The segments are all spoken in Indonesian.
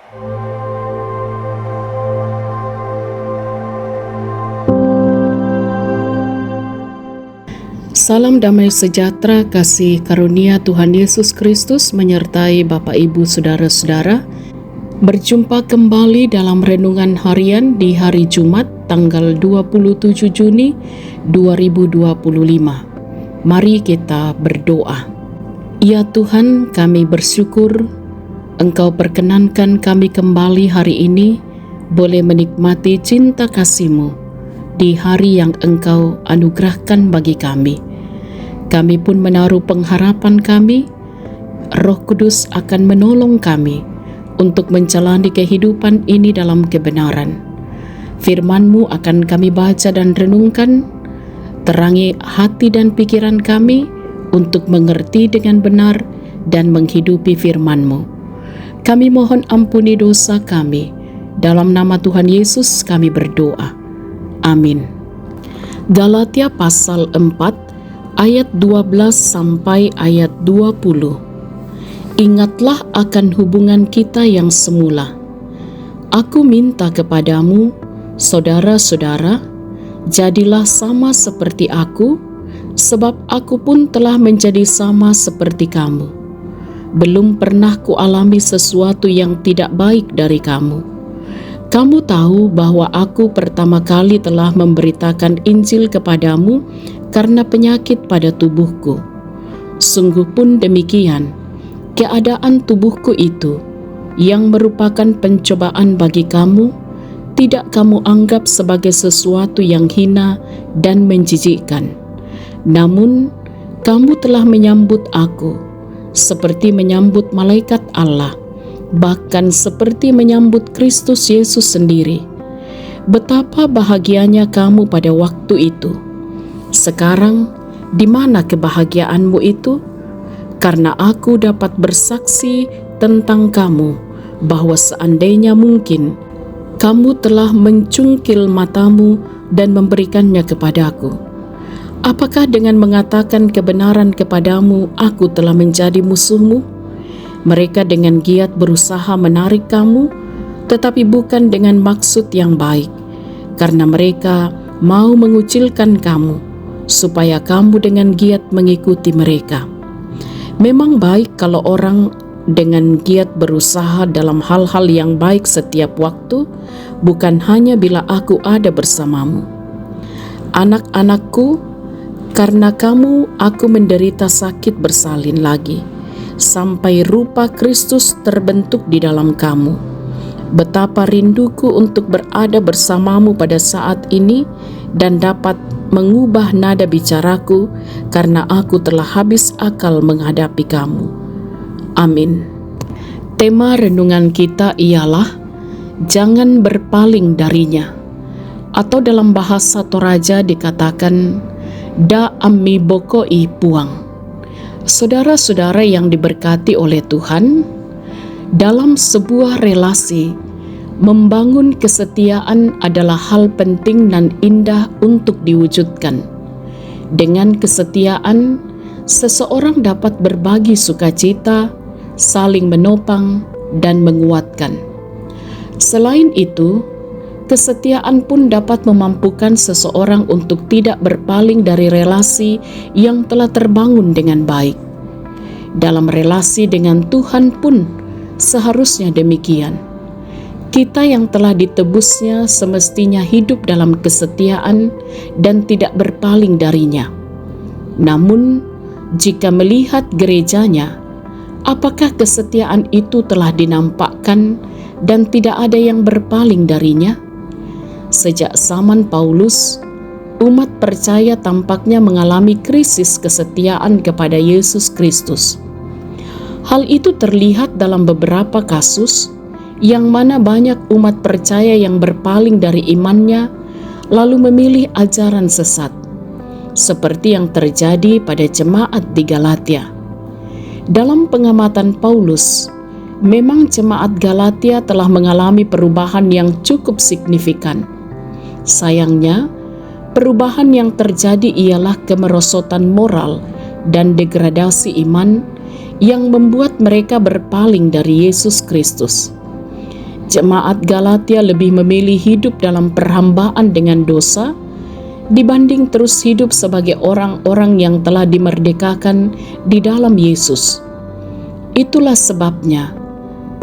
Salam damai sejahtera, kasih karunia Tuhan Yesus Kristus menyertai Bapak Ibu Saudara-saudara. Berjumpa kembali dalam renungan harian di hari Jumat tanggal 27 Juni 2025. Mari kita berdoa. Ya Tuhan, kami bersyukur Engkau perkenankan kami kembali hari ini boleh menikmati cinta kasih-Mu di hari yang Engkau anugerahkan bagi kami. Kami pun menaruh pengharapan kami, Roh Kudus akan menolong kami untuk menjalani kehidupan ini dalam kebenaran. Firman-Mu akan kami baca dan renungkan, terangi hati dan pikiran kami untuk mengerti dengan benar dan menghidupi firman-Mu. Kami mohon ampuni dosa kami, dalam nama Tuhan Yesus kami berdoa. Amin. Galatia pasal 4 ayat 12 sampai ayat 20. Ingatlah akan hubungan kita yang semula. Aku minta kepadamu, saudara-saudara, jadilah sama seperti aku, sebab aku pun telah menjadi sama seperti kamu. Belum pernah kualami sesuatu yang tidak baik dari kamu. Kamu tahu bahwa aku pertama kali telah memberitakan Injil kepadamu karena penyakit pada tubuhku. Sungguh pun demikian, keadaan tubuhku itu, yang merupakan pencobaan bagi kamu, tidak kamu anggap sebagai sesuatu yang hina dan menjijikkan. Namun, kamu telah menyambut aku, seperti menyambut malaikat Allah, bahkan seperti menyambut Kristus Yesus sendiri. Betapa bahagianya kamu pada waktu itu. Sekarang, di mana kebahagiaanmu itu? Karena aku dapat bersaksi tentang kamu, bahwa seandainya mungkin, kamu telah mencungkil matamu dan memberikannya kepadaku. Apakah dengan mengatakan kebenaran kepadamu, aku telah menjadi musuhmu? Mereka dengan giat berusaha menarik kamu, tetapi bukan dengan maksud yang baik, karena mereka mau mengucilkan kamu, supaya kamu dengan giat mengikuti mereka. Memang baik kalau orang dengan giat berusaha dalam hal-hal yang baik setiap waktu, bukan hanya bila aku ada bersamamu. Anak-anakku, karena kamu aku menderita sakit bersalin lagi, sampai rupa Kristus terbentuk di dalam kamu. Betapa rinduku untuk berada bersamamu pada saat ini dan dapat mengubah nada bicaraku, karena aku telah habis akal menghadapi kamu. Amin. Tema renungan kita ialah jangan berpaling darinya, atau dalam bahasa Toraja dikatakan da ammi bokoi puang. Saudara-saudara yang diberkati oleh Tuhan, dalam sebuah relasi, membangun kesetiaan adalah hal penting dan indah untuk diwujudkan. Dengan kesetiaan, seseorang dapat berbagi sukacita, saling menopang, dan menguatkan. Selain itu, kesetiaan pun dapat memampukan seseorang untuk tidak berpaling dari relasi yang telah terbangun dengan baik. Dalam relasi dengan Tuhan pun seharusnya demikian. Kita yang telah ditebusnya semestinya hidup dalam kesetiaan dan tidak berpaling darinya. Namun, jika melihat gerejanya, apakah kesetiaan itu telah dinampakkan dan tidak ada yang berpaling darinya? Sejak zaman Paulus, umat percaya tampaknya mengalami krisis kesetiaan kepada Yesus Kristus. Hal itu terlihat dalam beberapa kasus, yang mana banyak umat percaya yang berpaling dari imannya lalu memilih ajaran sesat, seperti yang terjadi pada jemaat di Galatia. Dalam pengamatan Paulus, memang jemaat Galatia telah mengalami perubahan yang cukup signifikan. Sayangnya, perubahan yang terjadi ialah kemerosotan moral dan degradasi iman yang membuat mereka berpaling dari Yesus Kristus. Jemaat Galatia lebih memilih hidup dalam perhambaan dengan dosa dibanding terus hidup sebagai orang-orang yang telah dimerdekakan di dalam Yesus. Itulah sebabnya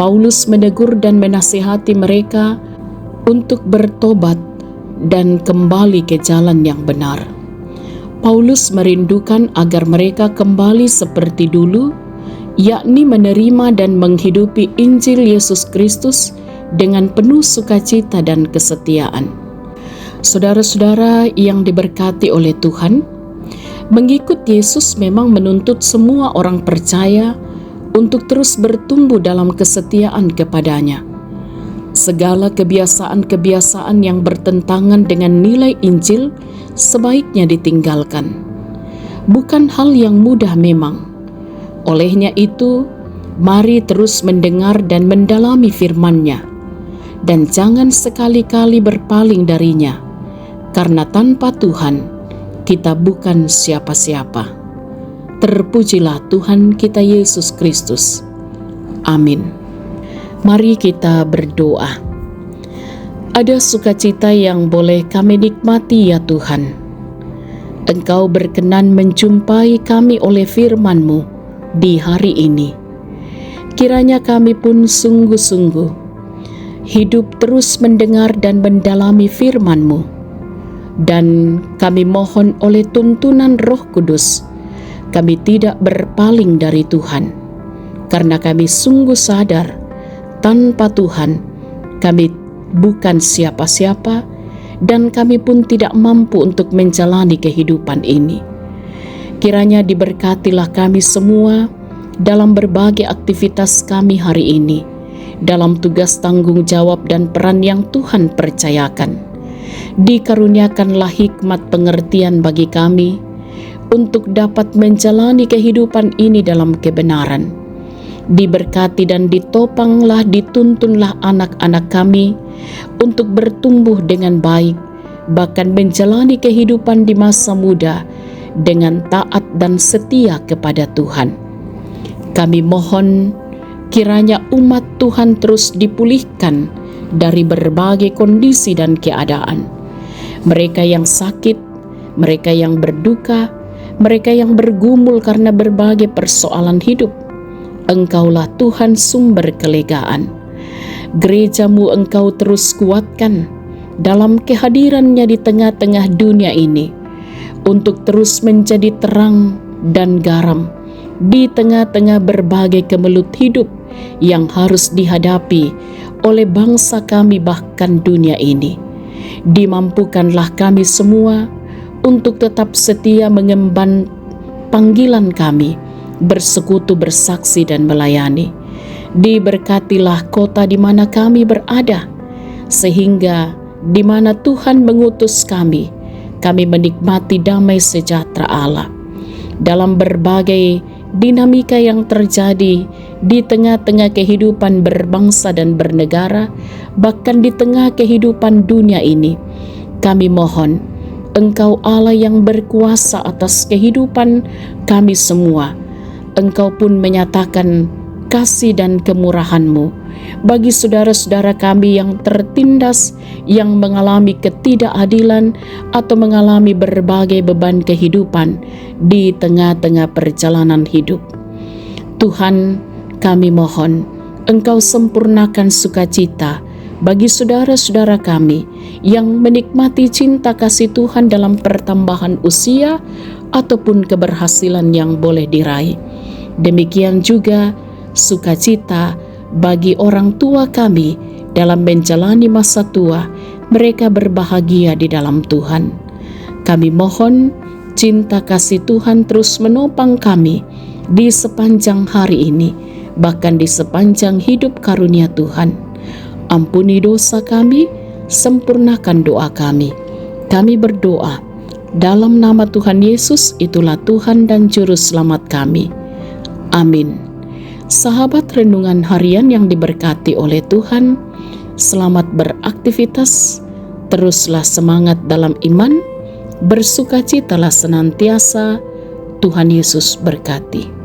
Paulus menegur dan menasihati mereka untuk bertobat dan kembali ke jalan yang benar. Paulus merindukan agar mereka kembali seperti dulu, yakni menerima dan menghidupi Injil Yesus Kristus dengan penuh sukacita dan kesetiaan. Saudara-saudara yang diberkati oleh Tuhan, mengikut Yesus memang menuntut semua orang percaya untuk terus bertumbuh dalam kesetiaan kepadanya. Segala kebiasaan-kebiasaan yang bertentangan dengan nilai Injil sebaiknya ditinggalkan. Bukan hal yang mudah memang. Olehnya itu, mari terus mendengar dan mendalami firman-Nya, dan jangan sekali-kali berpaling darinya, karena tanpa Tuhan kita bukan siapa-siapa. Terpujilah Tuhan kita Yesus Kristus. Amin. Mari kita berdoa. Ada sukacita yang boleh kami nikmati ya Tuhan. Engkau berkenan menjumpai kami oleh firman-Mu di hari ini. Kiranya kami pun sungguh-sungguh hidup terus mendengar dan mendalami firman-Mu. Dan kami mohon oleh tuntunan Roh Kudus, kami tidak berpaling dari Tuhan. Karena kami sungguh sadar, tanpa Tuhan, kami bukan siapa-siapa dan kami pun tidak mampu untuk menjalani kehidupan ini. Kiranya diberkatilah kami semua dalam berbagai aktivitas kami hari ini, dalam tugas tanggung jawab dan peran yang Tuhan percayakan. Dikaruniakanlah hikmat pengertian bagi kami untuk dapat menjalani kehidupan ini dalam kebenaran. Diberkati dan ditopanglah, dituntunlah anak-anak kami untuk bertumbuh dengan baik, bahkan menjalani kehidupan di masa muda dengan taat dan setia kepada Tuhan. Kami mohon kiranya umat Tuhan terus dipulihkan dari berbagai kondisi dan keadaan. Mereka yang sakit, mereka yang berduka, mereka yang bergumul karena berbagai persoalan hidup, Engkaulah Tuhan sumber kelegaan. Gereja-Mu Engkau terus kuatkan dalam kehadiran-Nya di tengah-tengah dunia ini, untuk terus menjadi terang dan garam di tengah-tengah berbagai kemelut hidup yang harus dihadapi oleh bangsa kami bahkan dunia ini. Dimampukanlah kami semua untuk tetap setia mengemban panggilan kami, bersekutu, bersaksi, dan melayani. Diberkatilah kota di mana kami berada, sehingga di mana Tuhan mengutus kami menikmati damai sejahtera Allah. Dalam berbagai dinamika yang terjadi di tengah-tengah kehidupan berbangsa dan bernegara, bahkan di tengah kehidupan dunia ini, kami mohon Engkau Allah yang berkuasa atas kehidupan kami semua. Engkau pun menyatakan kasih dan kemurahan-Mu bagi saudara-saudara kami yang tertindas, yang mengalami ketidakadilan atau mengalami berbagai beban kehidupan di tengah-tengah perjalanan hidup. Tuhan, kami mohon Engkau sempurnakan sukacita bagi saudara-saudara kami yang menikmati cinta kasih Tuhan dalam pertambahan usia ataupun keberhasilan yang boleh diraih. Demikian juga sukacita bagi orang tua kami dalam menjalani masa tua, mereka berbahagia di dalam Tuhan. Kami mohon cinta kasih Tuhan terus menopang kami di sepanjang hari ini, bahkan di sepanjang hidup karunia Tuhan. Ampuni dosa kami, sempurnakan doa kami. Kami berdoa dalam nama Tuhan Yesus, itulah Tuhan dan Juru Selamat kami. Amin. Sahabat renungan harian yang diberkati oleh Tuhan, selamat beraktivitas, teruslah semangat dalam iman, bersukacitalah senantiasa, Tuhan Yesus berkati.